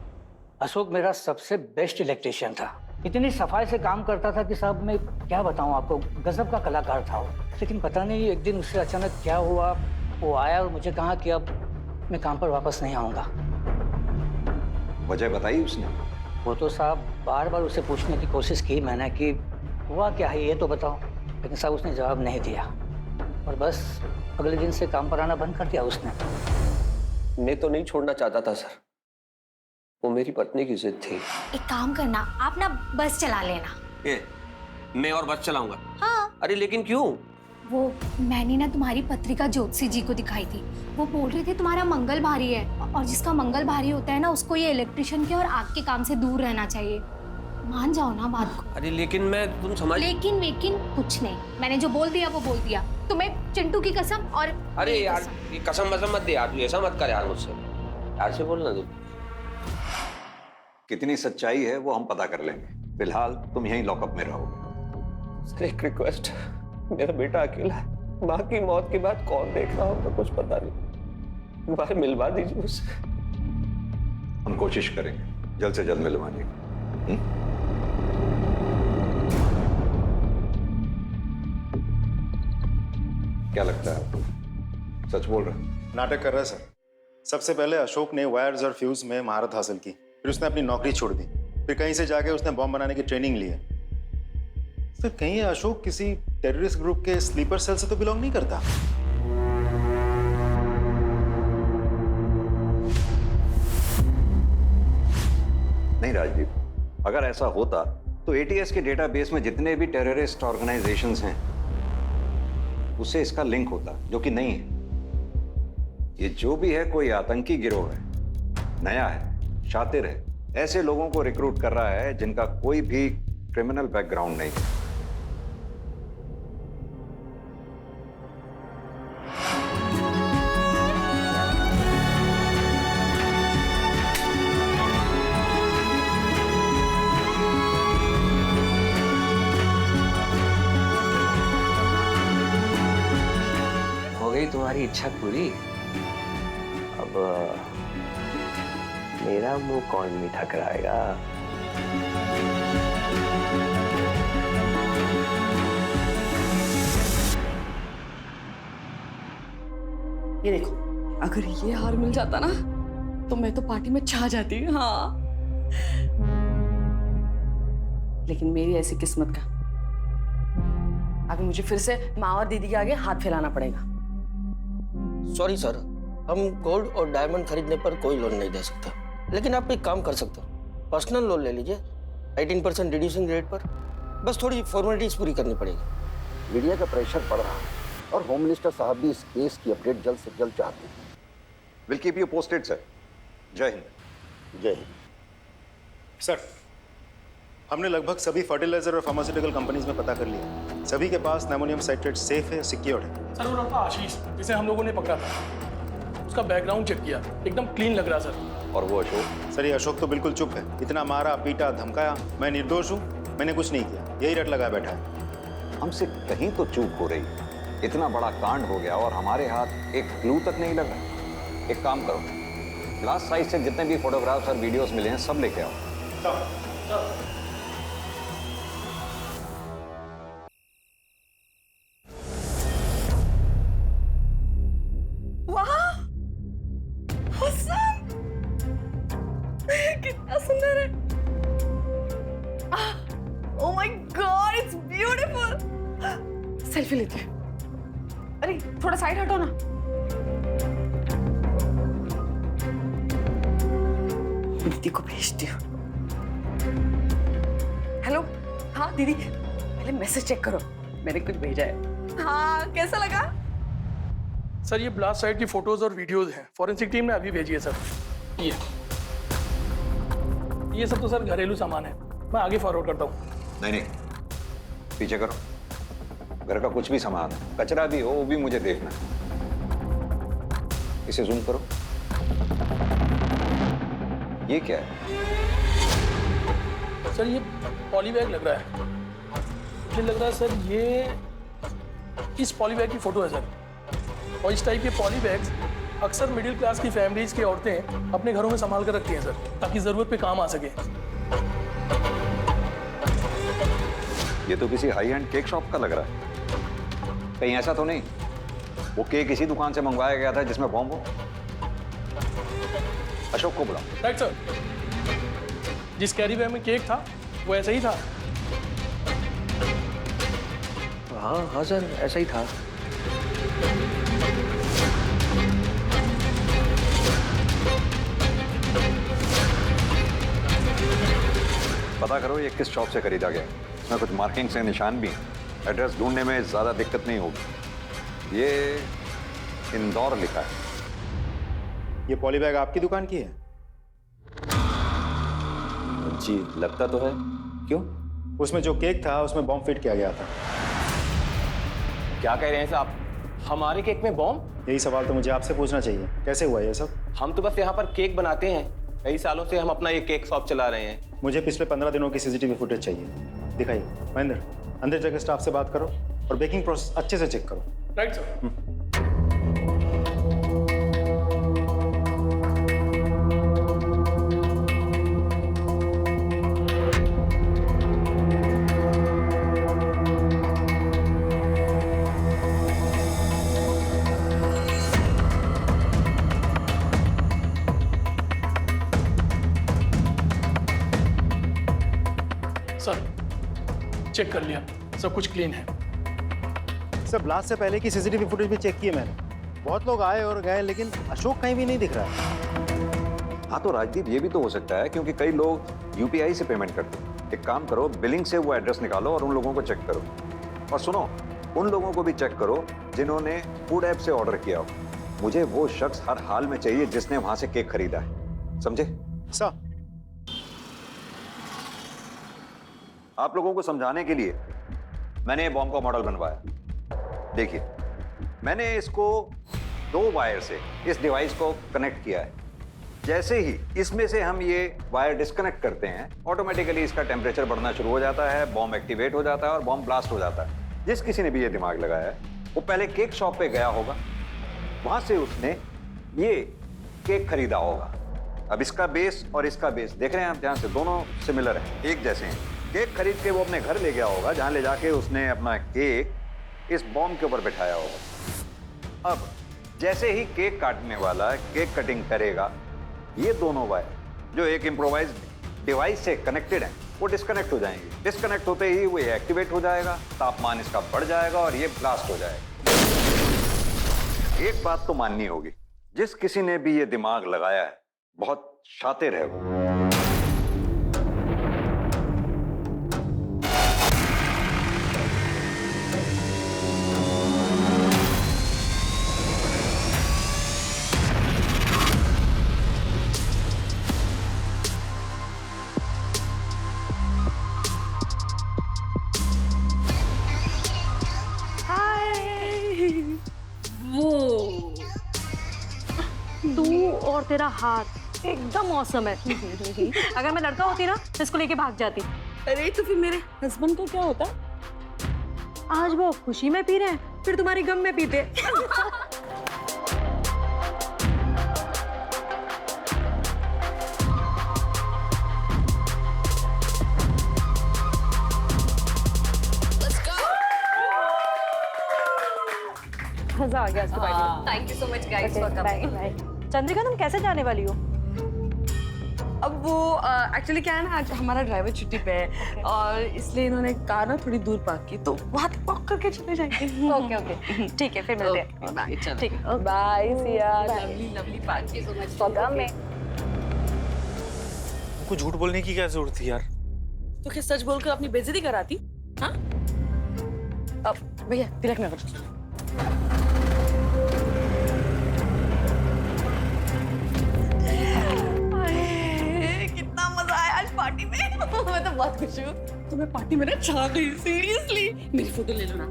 [SPEAKER 6] अशोक मेरा सबसे बेस्ट इलेक्ट्रिशियन था। इतनी सफाई से काम करता था कि साहब मैं क्या बताऊं आपको, गजब का कलाकार था वो। लेकिन पता नहीं एक दिन उससे अचानक क्या हुआ, वो आया और मुझे कहा कि अब मैं काम पर वापस नहीं आऊँगा।
[SPEAKER 10] वजह बताई उसने?
[SPEAKER 6] वो तो साहब बार बार उसे पूछने की कोशिश की मैंने कि हुआ क्या है ये तो बताओ, लेकिन साहब उसने जवाब नहीं दिया और बस अगले दिन से काम पर आना बंद कर दिया उसने।
[SPEAKER 1] मैं तो नहीं छोड़ना चाहता था सर, वो मेरी पत्नी की जिद थी।
[SPEAKER 2] एक काम करना, आप ना बस चला लेना।
[SPEAKER 1] ये मैं और बस चलाऊंगा?
[SPEAKER 2] हाँ।
[SPEAKER 1] अरे लेकिन क्यों?
[SPEAKER 2] वो मैंने ना तुम्हारी पत्रिका ज्योतिषी जी को दिखाई थी, वो बोल रहे थे तुम्हारा मंगल भारी है और जिसका मंगल भारी होता है ना उसको ये इलेक्ट्रिशियन के और आग के काम से दूर रहना चाहिए। मान जाओ ना बात को।
[SPEAKER 1] अरे लेकिन मैं, तुम समझ।
[SPEAKER 2] लेकिन कुछ नहीं, मैंने जो बोल दिया वो बोल दिया। तुम्हें चिंटू की कसम और
[SPEAKER 1] अरे यार ये कसम वसम मत दे यार, तू ऐसा मत कर यार मुझसे, यार से बोलना तू।
[SPEAKER 10] कितनी सच्चाई है वो हम पता कर लेंगे, फिलहाल तुम यहीं लॉकअप में रहोगे।
[SPEAKER 1] सर एक रिक्वेस्ट, मेरा बेटा अकेला है, माँ की मौत के बाद कौन देख रहा होगा कुछ पता नहीं, दोबारा मिलवा दीजिए उससे।
[SPEAKER 10] हम कोशिश करेंगे जल्द से जल्द मिलवाने की। क्या लगता है आपको, सच बोल रहा है?
[SPEAKER 3] नाटक कर रहा है सर। सबसे पहले अशोक ने वायर्स और फ्यूज में महारत हासिल की, फिर उसने अपनी नौकरी छोड़ दी, फिर कहीं से जाके उसने बॉम्ब बनाने की ट्रेनिंग ली है। फिर कहीं ये अशोक किसी टेररिस्ट ग्रुप के स्लीपर सेल से तो बिलोंग नहीं करता।
[SPEAKER 10] नहीं राजदीप, अगर ऐसा होता तो एटीएस के डेटाबेस में जितने भी टेररिस्ट ऑर्गेनाइजेशंस हैं उससे इसका लिंक होता, जो कि नहीं है। ये जो भी है कोई आतंकी गिरोह है, नया है, शातिर है, ऐसे लोगों को रिक्रूट कर रहा है जिनका कोई भी क्रिमिनल बैकग्राउंड नहीं है।
[SPEAKER 1] हो गई तुम्हारी इच्छा पूरी, अब मेरा मुंह कौन मीठा कराएगा?
[SPEAKER 5] ये देखो, अगर ये हार मिल जाता ना तो मैं तो पार्टी में छा जाती। हाँ, लेकिन मेरी ऐसी किस्मत का अभी मुझे फिर से माँ और दीदी के आगे हाथ फैलाना पड़ेगा।
[SPEAKER 14] सॉरी सर, हम गोल्ड और डायमंड खरीदने पर कोई लोन नहीं दे सकता, लेकिन आप एक काम कर सकते हो, पर्सनल लोन ले लीजिए 18% रिड्यूसिंग रेट पर। बस थोड़ी फॉर्मेलिटीज पूरी करनी पड़ेगी।
[SPEAKER 7] मीडिया का प्रेशर बढ़ रहा है और होम मिनिस्टर साहब भी इस केस की अपडेट जल्द से जल्द चाहते हैं।
[SPEAKER 10] Will keep you posted sir. जय हिंद।
[SPEAKER 7] जय हिंद।
[SPEAKER 3] सर, हमने लगभग सभी फर्टिलाइजर और फार्मास्यूटिकल कंपनीज में पता कर लिया, सभी के पास अमोनियम साइट्रेट सेफ है, सिक्योर्ड है।
[SPEAKER 8] सर वो लड़का आशीष जिसे हम लोगों ने पकड़ा था, उसका बैकग्राउंड चेक किया, एकदम क्लीन लग रहा सर।
[SPEAKER 10] और वो अशोक?
[SPEAKER 3] सर ये अशोक तो बिल्कुल चुप है, इतना मारा पीटा धमकाया, मैं निर्दोष हूँ, मैंने कुछ नहीं किया, यही रट लगाया बैठा है।
[SPEAKER 10] हमसे कहीं तो चूक हो रही, इतना बड़ा कांड हो गया और हमारे हाथ एक क्लू तक नहीं लगा। एक काम करो, लास्ट साइज से जितने भी फोटोग्राफ्स और वीडियोस मिले हैं सब लेके आओ।
[SPEAKER 5] कितना सुंदर है। Oh my God, it's beautiful. Selfie लेते हैं। अरे थोड़ा साइड हटो ना। दीदी को भेजती हूँ। हेलो, हाँ दीदी, पहले मैसेज चेक करो, मैंने कुछ भेजा है। हाँ, कैसा लगा?
[SPEAKER 8] सर ये ब्लास्ट साइट की फोटोज और वीडियोज हैं, फॉरेंसिक टीम ने अभी भेजी है सर। ये सब तो सर घरेलू सामान है, मैं आगे फॉरवर्ड करता हूँ।
[SPEAKER 10] नहीं, पीछे करो, घर का कुछ भी सामान, कचरा भी हो वो भी मुझे देखना है। इसे जूम करो। ये क्या है?
[SPEAKER 8] सर ये पॉलीबैग लग रहा है, मुझे लग रहा है सर ये इस पॉलीबैग की फोटो है सर। और इस टाइप के पॉलीबैग्स अक्सर मिडिल क्लास की फैमिलीज की औरतें अपने घरों में संभाल कर रखती हैं सर, ताकि जरूरत पे काम आ सके।
[SPEAKER 10] ये तो किसी हाई एंड केक शॉप का लग रहा है। कहीं ऐसा तो नहीं वो केक इसी दुकान से मंगवाया गया था जिसमें बॉम्ब हो। अशोक को बुलाओ।
[SPEAKER 15] Right sir. जिस कैरी बैग में केक था वो ऐसा ही था।
[SPEAKER 1] हाँ हाँ सर, ऐसा ही था।
[SPEAKER 10] पता करो ये किस शॉप से खरीदा गया। इसमें कुछ मार्किंग से निशान भी हैं। एड्रेस ढूंढने में ज्यादा दिक्कत नहीं होगी। ये इंदौर लिखा है।
[SPEAKER 3] ये पॉली बैग आपकी दुकान की है?
[SPEAKER 16] जी लगता तो है। क्यों?
[SPEAKER 3] उसमें जो केक था उसमें बॉम्ब फिट किया गया था।
[SPEAKER 16] क्या कह रहे हैं साहब? हमारे केक में बॉम्ब?
[SPEAKER 3] यही सवाल तो मुझे आपसे पूछना चाहिए, कैसे हुआ ये सब?
[SPEAKER 16] हम तो बस यहाँ पर केक बनाते हैं। कई सालों से हम अपना ये केक शॉप चला रहे हैं।
[SPEAKER 3] मुझे पिछले 15 दिनों की सीसीटीवी फुटेज चाहिए। दिखाइए। महेंद्र, अंदर जाकर स्टाफ से बात करो और बेकिंग प्रोसेस अच्छे से चेक करो।
[SPEAKER 15] Right sir. सर चेक कर लिया, सब कुछ क्लीन है।
[SPEAKER 3] सर ब्लास्ट से पहले की सीसीटीवी फुटेज भी चेक किए मैंने। बहुत लोग आए और गए लेकिन अशोक कहीं भी नहीं दिख रहा है।
[SPEAKER 10] हाँ तो राजदीप, ये भी तो हो सकता है क्योंकि कई लोग यूपीआई से पेमेंट करते हैं। एक काम करो, बिलिंग से वो एड्रेस निकालो और उन लोगों को चेक करो। और सुनो, उन लोगों को भी चेक करो जिन्होंने फूड ऐप से ऑर्डर किया हो। मुझे वो शख्स हर हाल में चाहिए जिसने वहां से केक खरीदा है। समझे?
[SPEAKER 3] सर
[SPEAKER 10] आप लोगों को समझाने के लिए मैंने ये बॉम्ब का मॉडल बनवाया। देखिए, मैंने इसको 2 वायर से इस डिवाइस को कनेक्ट किया है। जैसे ही इसमें से हम ये वायर डिस्कनेक्ट करते हैं, ऑटोमेटिकली इसका टेम्परेचर बढ़ना शुरू हो जाता है, बॉम्ब एक्टिवेट हो जाता है और बॉम्ब ब्लास्ट हो जाता है। जिस किसी ने भी ये दिमाग लगाया है वो पहले केक शॉप पे गया होगा, वहां से उसने ये केक खरीदा होगा। अब इसका बेस और इसका बेस देख रहे हैं आप, ध्यान से, दोनों सिमिलर हैं, एक जैसे हैं। केक खरीद के वो अपने घर ले गया होगा, जहां ले जाके उसने अपना केक इस बॉम्ब के ऊपर बिठाया होगा। अब जैसे ही केक काटने वाला केक कटिंग करेगा, ये दोनों वायर जो एक इम्प्रोवाइज्ड डिवाइस से कनेक्टेड हैं वो डिस्कनेक्ट हो जाएंगे। डिस्कनेक्ट होते ही वो ये एक्टिवेट हो जाएगा, तापमान इसका बढ़ जाएगा और ये ब्लास्ट हो जाएगा। एक बात तो माननी होगी, जिस किसी ने भी ये दिमाग लगाया है बहुत शातिर है वो।
[SPEAKER 4] तू और तेरा हाथ एकदम औसम है। अगर मैं लड़का होती ना तो इसको लेके भाग जाती।
[SPEAKER 5] अरे तो फिर मेरे हस्बैंड को क्या होता?
[SPEAKER 4] आज वो खुशी में पी रहे हैं, फिर तुम्हारी गम में पीते। मजा आ गया इसके बारे में।
[SPEAKER 5] Thank you so much guys for coming.
[SPEAKER 4] Chandrika, तुम कैसे जाने वाली हो?
[SPEAKER 5] अब वो एक्चुअली क्या है ना, आज हमारा ड्राइवर छुट्टी पे है और इसलिए इन्होंने कार ना थोड़ी दूर पार्क की, तो वहां तक वॉक करके चले जाएंगे।
[SPEAKER 4] ओके ओके ठीक है, फिर मिलते हैं।
[SPEAKER 5] बाय।
[SPEAKER 4] ठीक है,
[SPEAKER 5] bye Siya. Lovely lovely party. So much for coming.
[SPEAKER 15] तुमको झूठ बोलने की क्या जरूरत थी यार?
[SPEAKER 5] तो क्या सच बोलकर अपनी बेइज्जती कराती? हाँ? अब भैया तिलक में कर। कितना मजा आया आज पार्टी में। मैं तो बहुत खुश हूँ। तो मैं पार्टी में ना छा गई, सीरियसली। मेरी फोटो ले लो ना,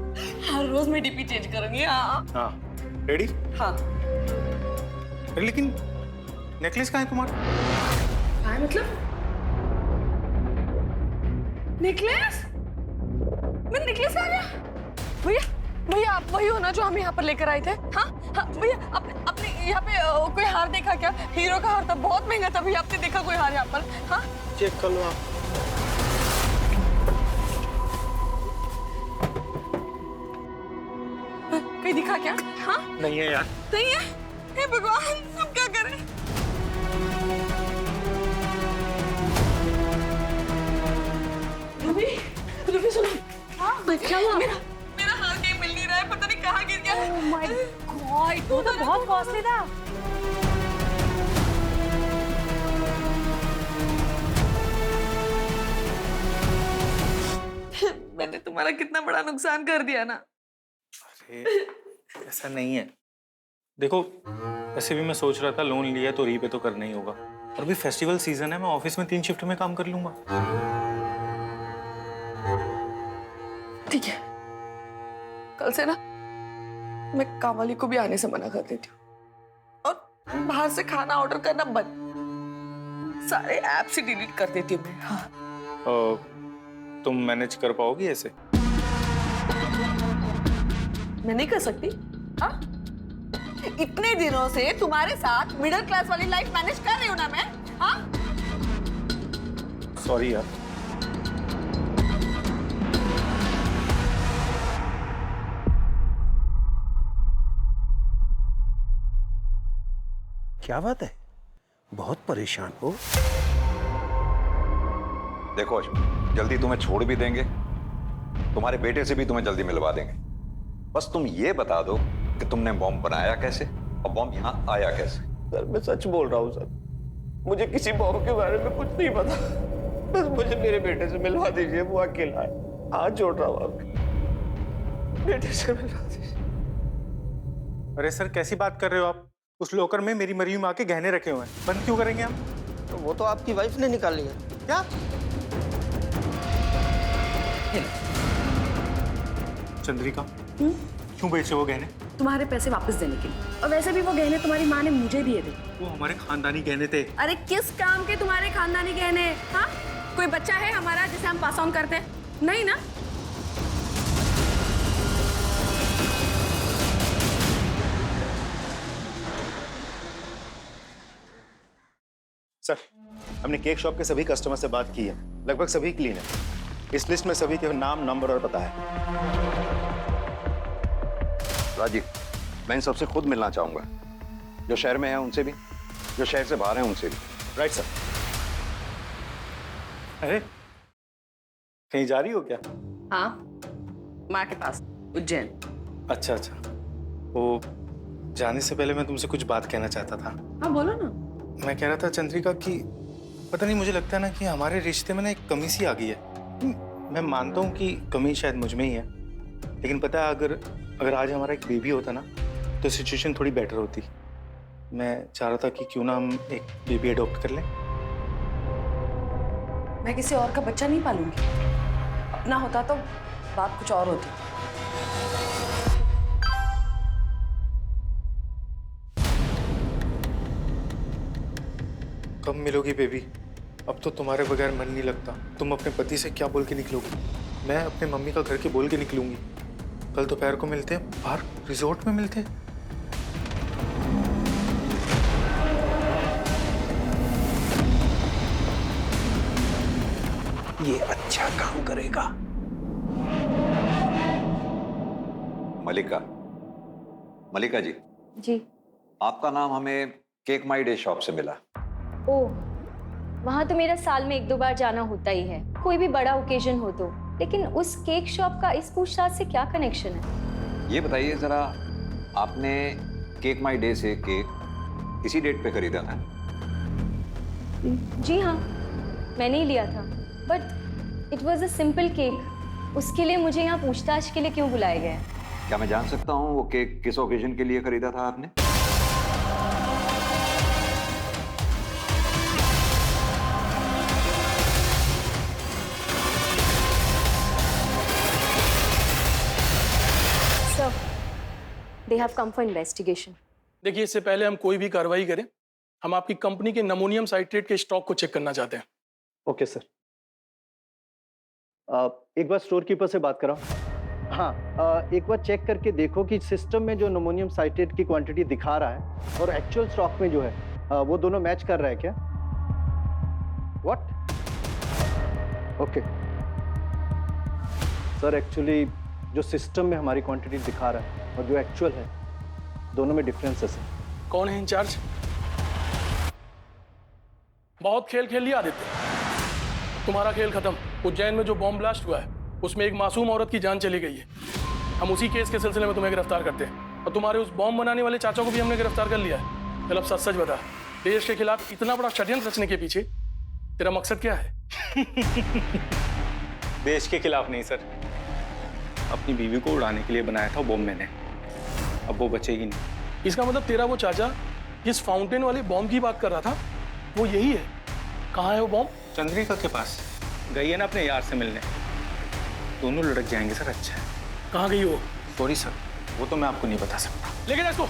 [SPEAKER 5] हर रोज मैं डीपी चेंज करूंगी।
[SPEAKER 15] हाँ रेडी?
[SPEAKER 5] हाँ।
[SPEAKER 15] लेकिन नेकलेस कहाँ है तुम्हारा?
[SPEAKER 5] कहाँ है मतलब? नेकलेस? मेरा नेकलेस कहाँ गया? भैया भैया आप वही हो ना जो हम यहाँ पर लेकर आए थे? हाँ हाँ भैया, आपने यहाँ पे कोई हार देखा क्या? हीरो का हार था, बहुत महंगा था भैया। आपने देखा कोई हार यहाँ पर? हाँ
[SPEAKER 15] चेक कर लो आप।
[SPEAKER 5] कहीं दिखा क्या? हाँ?
[SPEAKER 8] नहीं है यार।
[SPEAKER 5] नहीं है? हे भगवान, हम क्या करें? रूबी, रूबी सुनो।
[SPEAKER 4] हाँ, क्या हुआ?
[SPEAKER 5] मेरा हार कहीं मिल नहीं रहा है, पता नहीं कहाँ गिर गया।
[SPEAKER 4] Oh my God, वो तो बहुत कॉस्टली था।
[SPEAKER 5] मैंने तुम्हारा कितना बड़ा नुकसान कर दिया ना।
[SPEAKER 8] अरे ऐसा नहीं है, देखो वैसे भी मैं सोच रहा था लोन लिया तो रीपे तो करना ही होगा, और अभी फेस्टिवल सीजन है, मैं ऑफिस में 3 शिफ्ट में काम कर लूंगा।
[SPEAKER 5] ठीक है, कल से ना मैं काम वाली को भी आने से मना कर देती हूँ, और बाहर से खाना ऑर्डर करना बंद, सारे ऐप से डिलीट कर देती हूँ मैं। हाँ।
[SPEAKER 8] तुम मैनेज कर पाओगी ऐसे?
[SPEAKER 5] मैं नहीं कर सकती। हाँ? इतने दिनों से तुम्हारे साथ मिडिल क्लास वाली लाइफ मैनेज कर रही हूँ ना मैं। हाँ?
[SPEAKER 8] सॉरी यार।
[SPEAKER 12] क्या बात है, बहुत परेशान हो?
[SPEAKER 10] देखो अशोक, जल्दी तुम्हें छोड़ भी देंगे, तुम्हारे बेटे से भी तुम्हें जल्दी मिलवा देंगे। बस तुम ये बता दो कि तुमने बॉम्ब बनाया कैसे और बॉम्ब यहाँ आया कैसे।
[SPEAKER 14] सर मैं सच बोल रहा हूँ सर, मुझे किसी बॉम्ब के बारे में कुछ नहीं पता, बस मुझे मेरे बेटे से मिलवा दीजिए, वो अकेला है, हाथ जोड़ रहा हूँ आपके, बेटे से मिलवा दीजिए।
[SPEAKER 8] अरे सर कैसी बात कर रहे हो आप? उस लॉकर में मेरी मरी हुई माँ के गहने रखे हुए हैं, बंद क्यों करेंगे हम?
[SPEAKER 14] तो वो तो आपकी वाइफ ने निकाल लिया।
[SPEAKER 8] क्या? चंद्रिका, क्यों बेचे वो गहने?
[SPEAKER 5] तुम्हारे पैसे वापस देने के लिए, और वैसे भी वो गहने तुम्हारी माँ ने मुझे दिए थे।
[SPEAKER 8] वो हमारे खानदानी गहने थे।
[SPEAKER 5] अरे किस काम के तुम्हारे खानदानी गहने? हाँ? कोई बच्चा है हमारा जिसे हम पास ऑन करते हैं? नहीं ना?
[SPEAKER 3] सर, हमने केक शॉप के सभी कस्टमर से बात की है, लगभग सभी क्लीन है। इस लिस्ट में सभी के नाम, नंबर और पता है।
[SPEAKER 10] राजीव, मैं इन सबसे खुद मिलना चाहूंगा, जो शहर में है उनसे भी, जो शहर से बाहर हैं उनसे भी।
[SPEAKER 3] Right sir.
[SPEAKER 8] अरे कहीं जा रही हो क्या?
[SPEAKER 5] हाँ, माँ के पास, उज्जैन।
[SPEAKER 8] अच्छा अच्छा, वो जाने से पहले मैं तुमसे कुछ बात कहना चाहता था।
[SPEAKER 5] हाँ बोलो ना।
[SPEAKER 8] मैं कह रहा था चंद्रिका कि पता नहीं, मुझे लगता है ना कि हमारे रिश्ते में ना एक कमी सी आ गई है। मैं मानता हूँ कि कमी शायद मुझ में ही है, लेकिन पता है अगर आज हमारा एक बेबी होता ना तो सिचुएशन थोड़ी बेटर होती। मैं चाह रहा था कि क्यों ना हम एक बेबी अडॉप्ट कर लें।
[SPEAKER 5] मैं किसी और का बच्चा नहीं पालूंगी, अपना होता तो बात कुछ और होती।
[SPEAKER 8] कब मिलोगी बेबी? अब तो तुम्हारे बगैर मन नहीं लगता। तुम अपने पति से क्या बोल के निकलोगी? मैं अपने मम्मी का घर के बोल के निकलूंगी। कल दोपहर को मिलते हैं, बाहर रिजॉर्ट में मिलते हैं।
[SPEAKER 12] ये अच्छा काम करेगा।
[SPEAKER 10] मलिका जी।
[SPEAKER 2] जी।
[SPEAKER 10] आपका नाम हमें केक माई डे शॉप से मिला।
[SPEAKER 2] ओह, वहाँ तो मेरा साल में 1-2 बार जाना होता ही है, कोई भी बड़ा ओकेजन हो तो। लेकिन उस केक शॉप का इस पूछताछ से क्या कनेक्शन है?
[SPEAKER 10] ये बताइए जरा, आपने केक माई डे से केक इसी डेट पे खरीदा था?
[SPEAKER 2] जी हाँ, मैंने ही लिया था, but it was a simple cake. उसके लिए मुझे यहाँ पूछताछ के लिए क्यों बुलाया गया?
[SPEAKER 10] क्या मैं जान सकता हूँ वो केक किस ओकेजन के लिए खरीदा था आपने?
[SPEAKER 2] They have come for investigation.
[SPEAKER 15] देखिए, इससे पहले हम कोई भी कार्रवाई करें, हम आपकी कंपनी के नमोनियम साइट्रेट के स्टॉक को चेक करना चाहते हैं।
[SPEAKER 17] Okay sir. एक बार स्टोर कीपर से बात कराओ। हाँ, एक बार चेक करके देखो कि सिस्टम में जो नमोनियम साइट्रेट की क्वांटिटी दिखा रहा है और एक्चुअल स्टॉक में जो है वो दोनों मैच कर रहा है क्या? व्हाट? ओके सर, एक्चुअली जो सिस्टम में हमारी क्वांटिटी दिखा रहा है और जो एक्चुअल है दोनों में डिफरेंसेस है।
[SPEAKER 15] कौन है इंचार्ज? बहुत खेल खेल लिया आदित्य, तुम्हारा खेल खत्म। उज्जैन में जो बॉम्ब ब्लास्ट हुआ है उसमें एक मासूम औरत की जान चली गई है। हम उसी केस के सिलसिले में तुम्हें गिरफ्तार करते हैं और तुम्हारे उस बॉम्ब बनाने वाले चाचा को भी हमने गिरफ्तार कर लिया है। चल अब सच सच बता, देश के खिलाफ इतना बड़ा षड्यंत्र रचने के पीछे तेरा मकसद क्या है?
[SPEAKER 8] देश के खिलाफ नहीं सर, अपनी बीवी को उड़ाने के लिए बनाया था बॉम्ब मैंने। अब वो बचेगी नहीं।
[SPEAKER 15] इसका मतलब तेरा वो चाचा जिस फाउंटेन वाले बॉम्ब की बात कर रहा था वो यही है। कहाँ है वो बॉम्ब?
[SPEAKER 8] चंद्रिका के पास गई है ना अपने यार से मिलने। दोनों लड़क जाएंगे सर, अच्छा है।
[SPEAKER 15] कहाँ गई वो?
[SPEAKER 8] सॉरी सर, वो तो मैं आपको नहीं बता सकता।
[SPEAKER 15] लेकिन इसको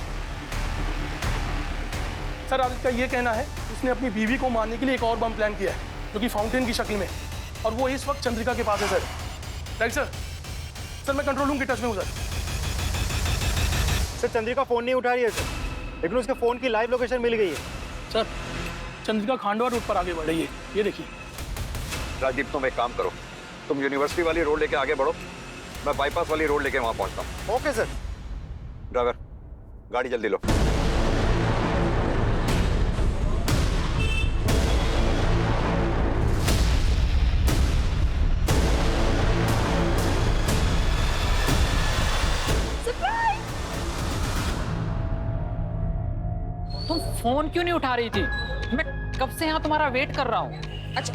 [SPEAKER 15] सर, आदित्य का ये कहना है उसने अपनी बीवी को मारने के लिए एक और बम प्लान किया है जो कि फाउंटेन की शक्ल में, और वो इस वक्त चंद्रिका के पास है सर। Right sir? सर मैं कंट्रोल रूम के टच में हूँ सर।
[SPEAKER 3] सर चंद्रिका फोन नहीं उठा रही है सर, लेकिन उसके फोन की लाइव लोकेशन मिल गई है।
[SPEAKER 15] सर चंद्रिका खांडवा रूट पर आगे बढ़ रही है, ये देखिए।
[SPEAKER 10] राजीव तुम एक काम करो, तुम यूनिवर्सिटी वाली रोड लेके आगे बढ़ो, मैं बाईपास वाली रोड लेके वहां पहुंचता हूँ।
[SPEAKER 3] Okay sir.
[SPEAKER 10] ड्राइवर गाड़ी जल्दी लो।
[SPEAKER 18] तुम फोन क्यों नहीं उठा रही थी? मैं कब से यहाँ तुम्हारा वेट कर रहा हूँ।
[SPEAKER 5] अच्छा,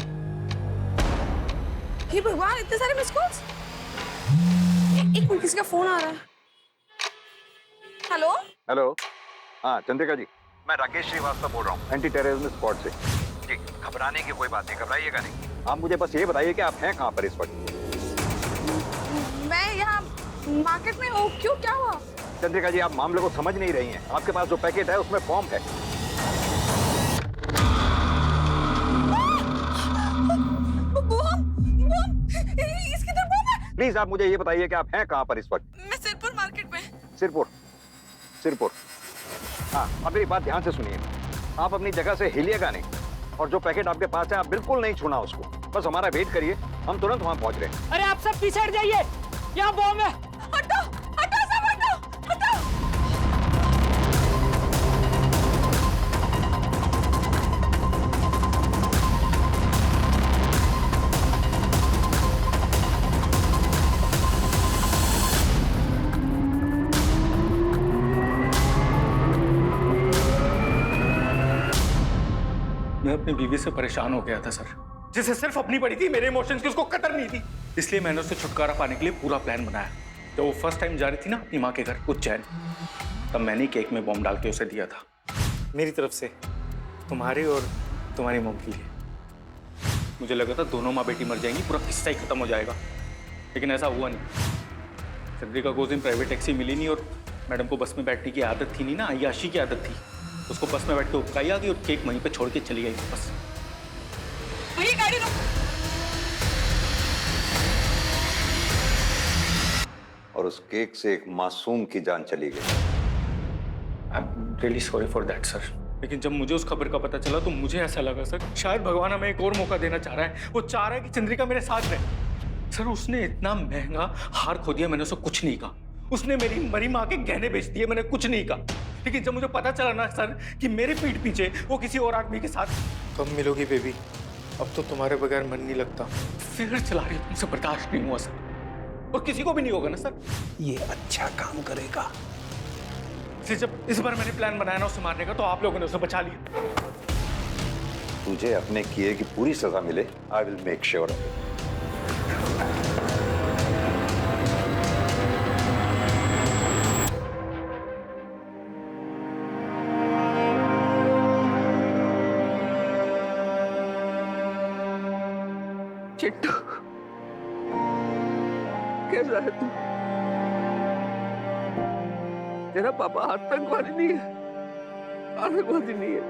[SPEAKER 5] हे भगवान, इतने सारे मिस कॉल्स। एक मिनट, किसी का फोन आ रहा है। हेलो
[SPEAKER 10] हेलो, हाँ चंद्रिका जी, मैं राकेश श्रीवास्तव बोल रहा हूँ, एंटी टेररिज्म स्क्वाड से। जी, घबराने की कोई बात नहीं, घबराइएगा नहीं। आप मुझे बस ये बताइए कि आप हैं कहाँ पर इस वक्त?
[SPEAKER 5] मैं यहाँ मार्केट में हूँ। क्यों, क्या हुआ?
[SPEAKER 10] चंद्रिका जी, आप मामले को समझ नहीं रही हैं। आपके पास जो पैकेट है उसमें बॉम्ब है।
[SPEAKER 5] इसकी तरफ बॉम्ब है।
[SPEAKER 10] प्लीज आप मुझे ये बताइए कि आप हैं कहाँ पर इस वक्त?
[SPEAKER 5] मैं सिरपुर मार्केट में।
[SPEAKER 10] सिरपुर? सिरपुर, हाँ। अब मेरी बात ध्यान से सुनिए, आप अपनी जगह से हिलिएगा नहीं, और जो पैकेट आपके पास है आप बिल्कुल नहीं छूना उसको। बस हमारा वेट करिए, हम तुरंत वहाँ पहुँच रहे हैं।
[SPEAKER 18] अरे आप सब पीछे हट जाइए, यहाँ बॉम्ब है।
[SPEAKER 5] हटो, हटो सब, हटो, हटो।
[SPEAKER 8] मैं अपनी बीवी से परेशान हो गया था सर, जिसे सिर्फ अपनी पड़ी थी, मेरे इमोशंस की उसको कदर नहीं थी। इसलिए मैंने उससे छुटकारा पाने के लिए पूरा प्लान बनाया। जब वो फर्स्ट टाइम जा रही थी ना अपनी माँ के घर उज्जैन, तब मैंने केक में बॉम्ब डाल के उसे दिया था, मेरी तरफ से तुम्हारे और तुम्हारी मॉम के लिए। मुझे लगा था दोनों माँ बेटी मर जाएंगी, पूरा किस्सा ही खत्म हो जाएगा, लेकिन ऐसा हुआ नहीं। चंद्रिका को उस दिन प्राइवेट टैक्सी मिली नहीं, और मैडम को बस में बैठने की आदत थी नहीं ना, अय्याशी की आदत थी। उसको बस में बैठ के उबकाई आ गई और केक वहीं पे छोड़ के चली गई बस।
[SPEAKER 5] वही गाड़ी रोक।
[SPEAKER 10] और उस केक से एक मासूम की जान चली गई।
[SPEAKER 8] I am really sorry for that sir. लेकिन जब मुझे उस खबर का पता चला तो मुझे ऐसा लगा सर, शायद भगवान हमें एक और मौका देना चाह रहा है। वो चाह रहा है कि चंद्रिका मेरे साथ रहे। सर उसने इतना महंगा हार खो दिया, मैंने उसको कुछ नहीं कहा। उसने मेरी मरी माँ के गहने बेच दिए, मैंने कुछ नहीं कहा। लेकिन जब मुझे पता चला ना सर कि मेरे पीठ पीछे वो किसी और आदमी के साथ।
[SPEAKER 15] कब मिलोगी बेबी? अब तो तुम्हारे बगैर मन नहीं लगता।
[SPEAKER 8] फिर चला रही है, तुमसे बर्दाश्त नहीं हुआ सर, और किसी को भी नहीं होगा ना सर।
[SPEAKER 12] ये अच्छा काम करेगा।
[SPEAKER 8] जब इस बार मैंने प्लान बनाया ना उसे मारने का, तो आप लोगों ने उसे बचा लिया।
[SPEAKER 10] तुझे अपने किए की पूरी सजा मिले, I will make sure.
[SPEAKER 12] Chittu, कैसा है तू? तेरा पापा आतंकवादी नहीं है, आतंकवादी नहीं है।